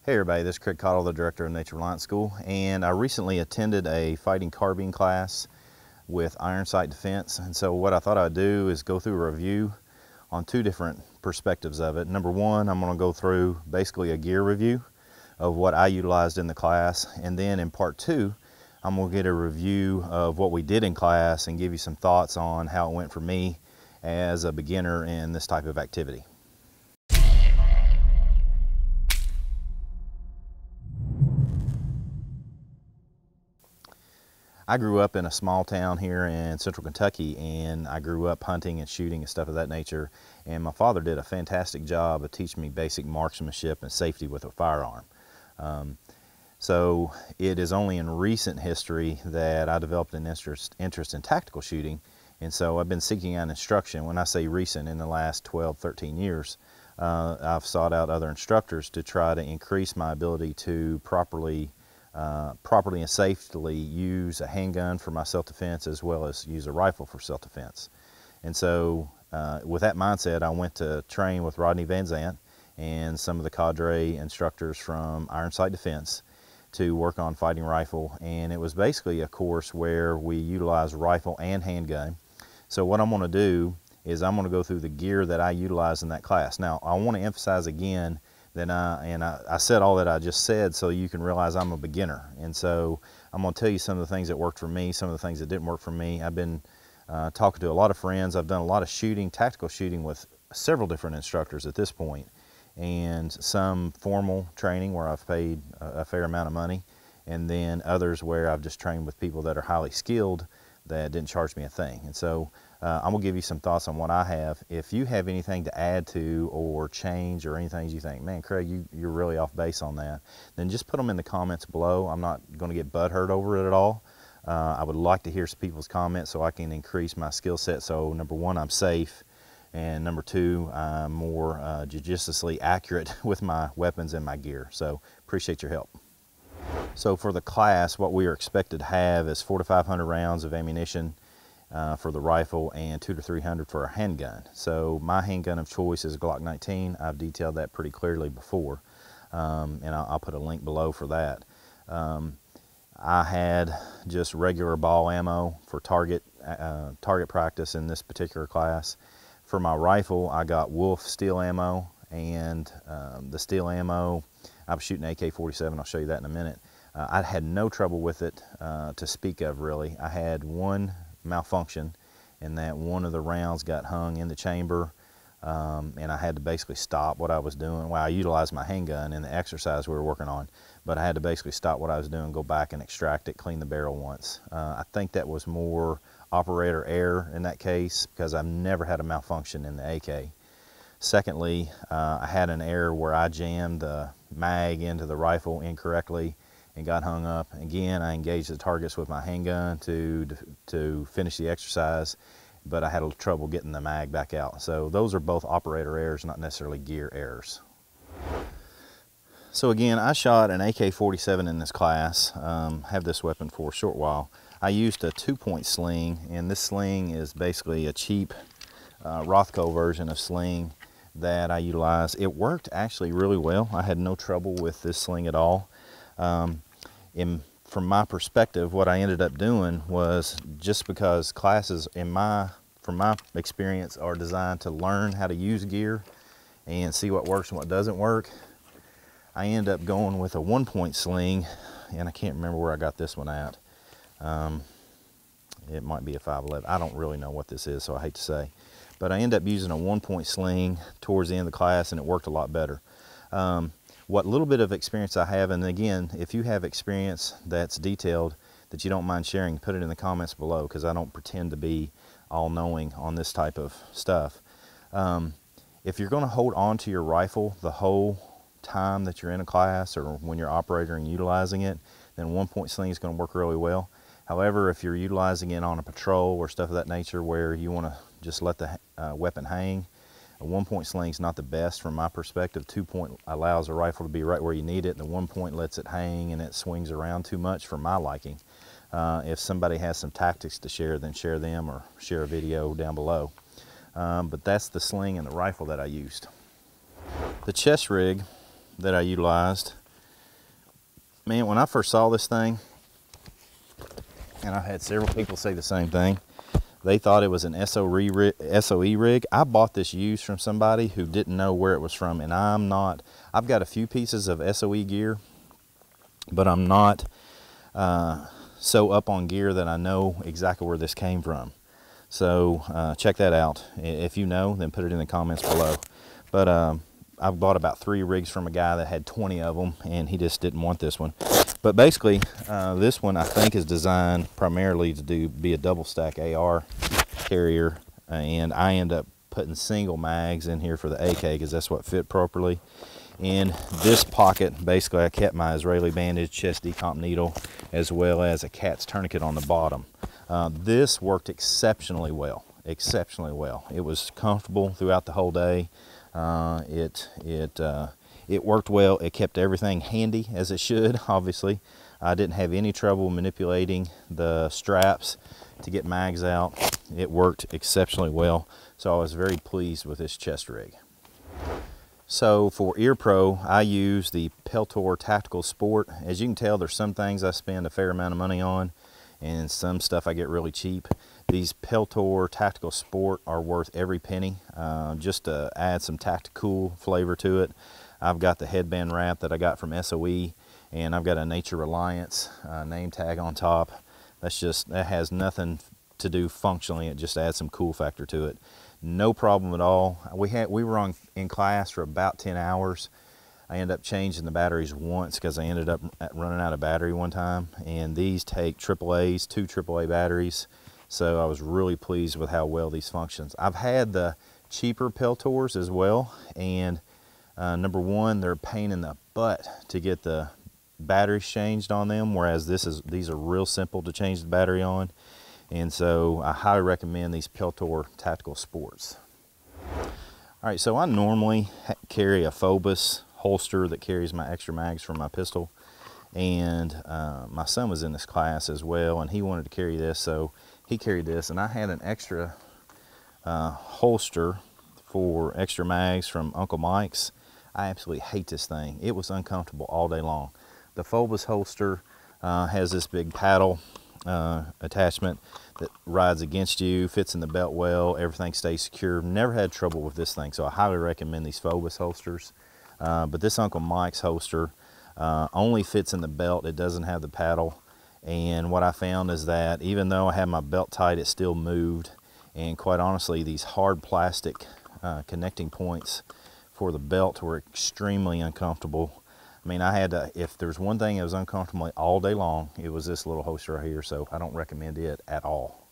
Hey everybody, this is Craig Cottle, the director of Nature Reliance School, and I recently attended a fighting carbine class with iron sight defense. And so what I thought I'd do is go through a review on two different perspectives of it. Number one, I'm going to go through basically a gear review of what I utilized in the class, and then in part two, I'm going to get a review of what we did in class and give you some thoughts on how it went for me as a beginner in this type of activity. I grew up in a small town here in central Kentucky, and I grew up hunting and shooting and stuff of that nature, and my father did a fantastic job of teaching me basic marksmanship and safety with a firearm. So it is only in recent history that I developed an interest in tactical shooting, and so I've been seeking out instruction. When I say recent, in the last 12-13 years, I've sought out other instructors to try to increase my ability to properly and safely use a handgun for my self-defense, as well as use a rifle for self-defense. And so with that mindset, I went to train with Rodney Van Zant and some of the cadre instructors from Iron Sight Defense to work on fighting rifle. And it was basically a course where we utilized rifle and handgun. So what I'm going to do is I'm going to go through the gear that I utilized in that class. Now, I want to emphasize again that I said all that I just said so you can realize I'm a beginner. And so I'm going to tell you some of the things that worked for me, some of the things that didn't work for me. I've been talking to a lot of friends. I've done a lot of shooting, tactical shooting, with several different instructors at this point, and some formal training where I've paid a fair amount of money, and then others where I've just trained with people that are highly skilled that didn't charge me a thing. And so I'm going to give you some thoughts on what I have. If you have anything to add to or change, or anything you think, man, Craig, you're really off base on that, then just put them in the comments below. I'm not going to get butthurt over it at all. I would like to hear some people's comments so I can increase my skill set. So number one, I'm safe, and number two, I'm more judiciously accurate with my weapons and my gear. So appreciate your help. So for the class, what we are expected to have is 400 to 500 rounds of ammunition for the rifle, and 200 to 300 for a handgun. So my handgun of choice is a Glock 19. I've detailed that pretty clearly before, and I'll put a link below for that. I had just regular ball ammo for target practice in this particular class. For my rifle, I got Wolf steel ammo, and the steel ammo, I was shooting AK-47. I'll show you that in a minute. I had no trouble with it to speak of, really. I had one malfunction in that one of the rounds got hung in the chamber, and I had to basically stop what I was doing. Well, I utilized my handgun in the exercise we were working on, but I had to basically stop what I was doing, go back and extract it, clean the barrel once. I think that was more operator error in that case, because I've never had a malfunction in the AK. Secondly, I had an error where I jammed the mag into the rifle incorrectly and got hung up. Again, I engaged the targets with my handgun to finish the exercise, but I had a little trouble getting the mag back out. So those are both operator errors, not necessarily gear errors. So again, I shot an AK-47 in this class, have this weapon for a short while. I used a 2-point sling, and this sling is basically a cheap Rothko version of sling that I utilized. It worked actually really well. I had no trouble with this sling at all. From my perspective, what I ended up doing was, just because classes from my experience are designed to learn how to use gear and see what works and what doesn't work, I ended up going with a 1-point sling, and I can't remember where I got this one at. It might be a 5.11. I don't really know what this is, so I hate to say. But I ended up using a 1-point sling towards the end of the class, and it worked a lot better. What little bit of experience I have, and again, if you have experience that's detailed that you don't mind sharing, put it in the comments below, because I don't pretend to be all-knowing on this type of stuff. If you're going to hold on to your rifle the whole time that you're in a class, or when you're operating and utilizing it, then 1-point sling is going to work really well. However, if you're utilizing it on a patrol or stuff of that nature where you want to just let the weapon hang, a 1-point sling is not the best from my perspective. 2-point allows a rifle to be right where you need it. The 1-point lets it hang and it swings around too much for my liking. If somebody has some tactics to share, then share them, or share a video down below. But that's the sling and the rifle that I used. The chest rig that I utilized Man, when I first saw this thing, and I've had several people say the same thing, they thought it was an SOE rig. I bought this used from somebody who didn't know where it was from, and I've got a few pieces of SOE gear, but I'm not so up on gear that I know exactly where this came from. So check that out. If you know, then put it in the comments below. But I've bought about 3 rigs from a guy that had 20 of them, and he just didn't want this one. But basically, this one I think is designed primarily to be a double stack AR carrier, and I end up putting single mags in here for the AK because that's what fit properly. In this pocket, basically I kept my Israeli bandage, chest decomp needle, as well as a cat's tourniquet on the bottom. This worked exceptionally well, exceptionally well. It was comfortable throughout the whole day. It worked well. It kept everything handy as it should, obviously. I didn't have any trouble manipulating the straps to get mags out. It worked exceptionally well, so I was very pleased with this chest rig. So for Ear Pro, I use the Peltor Tactical Sport. As you can tell, there's some things I spend a fair amount of money on, and some stuff I get really cheap. These Peltor Tactical Sport are worth every penny, just to add some tactical flavor to it. I've got the headband wrap that I got from SOE, and I've got a Nature Reliance name tag on top. That has nothing to do functionally, it just adds some cool factor to it. No problem at all. We were in class for about 10 hours. I ended up changing the batteries once because I ended up running out of battery one time, and these take AAAs, 2 AAA batteries, so I was really pleased with how well these functions. I've had the cheaper Peltors as well, and number one, they're a pain in the butt to get the batteries changed on them, whereas these are real simple to change the battery on. And so I highly recommend these Peltor Tactical Sports. All right, so I normally carry a Phobos holster that carries my extra mags for my pistol. And my son was in this class as well, and he wanted to carry this, so he carried this. And I had an extra holster for extra mags from Uncle Mike's. I absolutely hate this thing. It was uncomfortable all day long. The Phobos holster has this big paddle attachment that rides against you, fits in the belt well, everything stays secure. Never had trouble with this thing, so I highly recommend these Phobos holsters. But this Uncle Mike's holster only fits in the belt. It doesn't have the paddle, and what I found is that even though I had my belt tight, it still moved. And quite honestly, these hard plastic connecting points for the belt were extremely uncomfortable. I mean, I had to, if there's one thing that was uncomfortable all day long, it was this little holster right here, so I don't recommend it at all.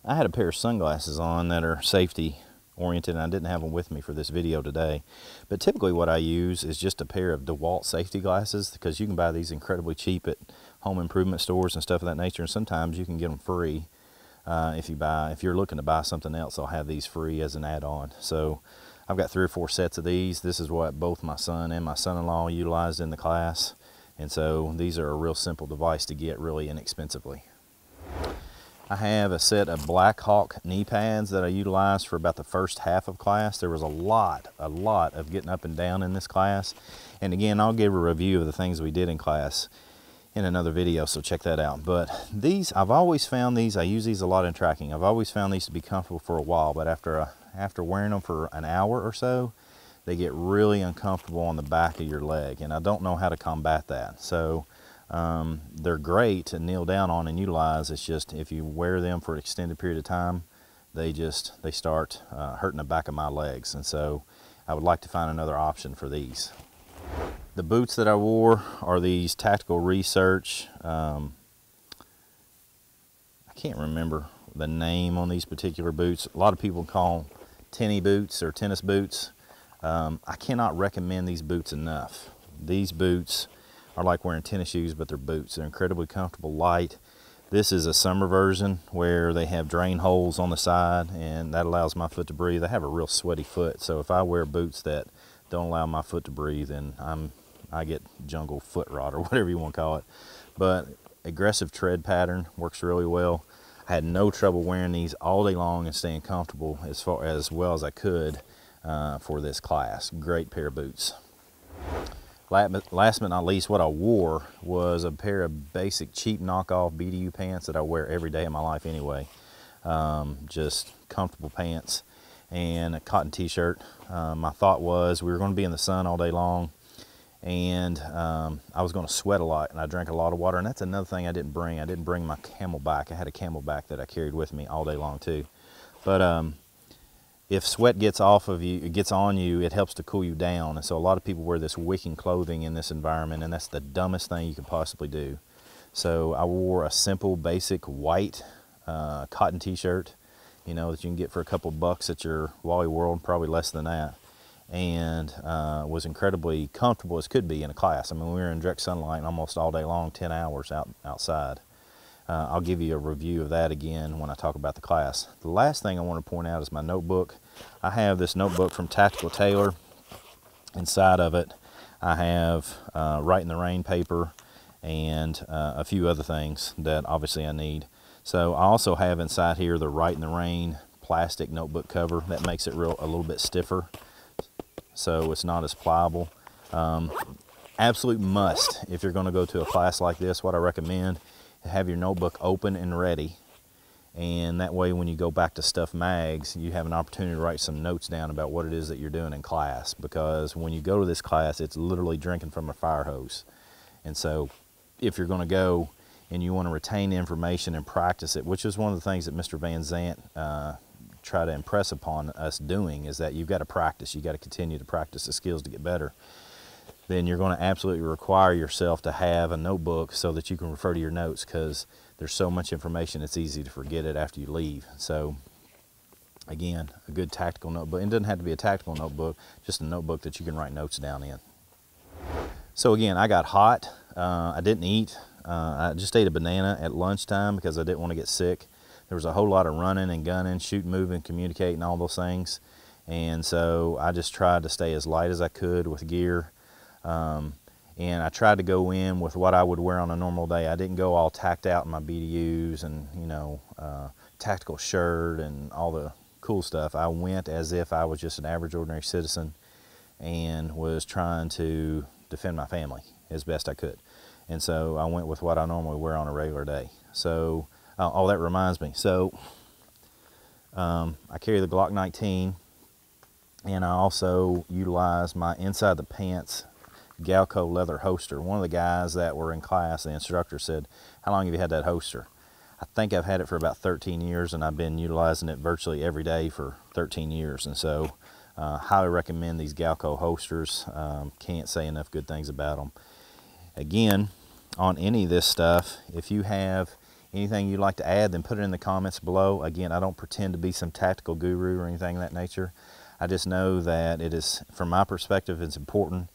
I had a pair of sunglasses on that are safety oriented, and I didn't have them with me for this video today. But typically what I use is just a pair of DeWalt safety glasses, because you can buy these incredibly cheap at home improvement stores and stuff of that nature, and sometimes you can get them free. If you're looking to buy something else, I'll have these free as an add-on. So I've got 3 or 4 sets of these. This is what both my son and my son-in-law utilized in the class. And so these are a real simple device to get really inexpensively. I have a set of Black Hawk knee pads that I utilized for about the first half of class. There was a lot of getting up and down in this class. And again, I'll give a review of the things we did in class in another video, so check that out. But these, I've always found these, I use these a lot in tracking. I've always found these to be comfortable for a while, but after wearing them for an hour or so, they get really uncomfortable on the back of your leg, and I don't know how to combat that. So they're great to kneel down on and utilize. It's just if you wear them for an extended period of time, they start hurting the back of my legs, and so I would like to find another option for these. The boots that I wore are these Tactical Research. I can't remember the name on these particular boots. A lot of people call them tenny boots or tennis boots. I cannot recommend these boots enough. These boots are like wearing tennis shoes, but they're boots. They're incredibly comfortable, light. This is a summer version where they have drain holes on the side, and that allows my foot to breathe. I have a real sweaty foot, so if I wear boots that don't allow my foot to breathe, then I get jungle foot rot or whatever you want to call it. But aggressive tread pattern works really well. I had no trouble wearing these all day long and staying comfortable as well as I could for this class. Great pair of boots. Last but not least, what I wore was a pair of basic cheap knockoff BDU pants that I wear every day of my life anyway. Just comfortable pants and a cotton t-shirt. My thought was we were going to be in the sun all day long, and I was going to sweat a lot, and I drank a lot of water. And that's another thing I didn't bring. I didn't bring my Camelback. I had a Camelback that I carried with me all day long too. But if sweat gets off of you, it gets on you, it helps to cool you down. And so a lot of people wear this wicking clothing in this environment, and that's the dumbest thing you could possibly do. So I wore a simple, basic white cotton t-shirt, you know, that you can get for a couple bucks at your Wally World, probably less than that, and was incredibly comfortable as could be in a class. I mean, we were in direct sunlight almost all day long, 10 hours outside. I'll give you a review of that again when I talk about the class. The last thing I want to point out is my notebook. I have this notebook from Tactical Tailor. Inside of it, I have Write in the Rain paper and a few other things that obviously I need. So I also have inside here the Write in the Rain plastic notebook cover that makes it a little bit stiffer, so it's not as pliable. Absolute must if you're going to go to a class like this. What I recommend: have your notebook open and ready, and that way when you go back to stuff mags, you have an opportunity to write some notes down about what it is that you're doing in class, because when you go to this class, it's literally drinking from a fire hose. And so if you're going to go and you want to retain information and practice it, which is one of the things that Mr. Van Zant tried to impress upon us doing, is that you've got to practice. You've got to continue to practice the skills to get better. Then you're going to absolutely require yourself to have a notebook so that you can refer to your notes, because there's so much information it's easy to forget it after you leave. So again, a good tactical notebook. It doesn't have to be a tactical notebook, just a notebook that you can write notes down in. So again, I got hot. I didn't eat. I just ate a banana at lunchtime because I didn't want to get sick. There was a whole lot of running and gunning, shooting, moving, communicating, all those things. And so I just tried to stay as light as I could with gear. And I tried to go in with what I would wear on a normal day. I didn't go all tacked out in my BDUs and, you know, tactical shirt and all the cool stuff. I went as if I was just an average, ordinary citizen and was trying to defend my family as best I could. And so I went with what I normally wear on a regular day. So, oh, that reminds me. So I carry the Glock 19, and I also utilize my inside the pants Galco leather holster. One of the guys that were in class, the instructor, said, "How long have you had that holster?" I think I've had it for about 13 years, and I've been utilizing it virtually every day for 13 years. And so highly recommend these Galco holsters. Can't say enough good things about them. Again, on any of this stuff, if you have anything you'd like to add, then put it in the comments below. Again, I don't pretend to be some tactical guru or anything of that nature. I just know that it is, from my perspective, it's important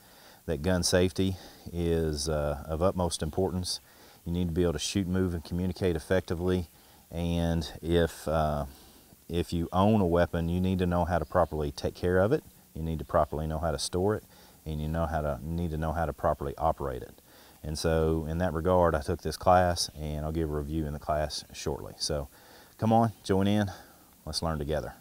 that gun safety is of utmost importance. You need to be able to shoot, move, and communicate effectively. And if you own a weapon, you need to know how to properly take care of it. You need to properly know how to store it, and you need to know how to properly operate it. And so in that regard, I took this class, and I'll give a review in the class shortly. So come on, join in. Let's learn together.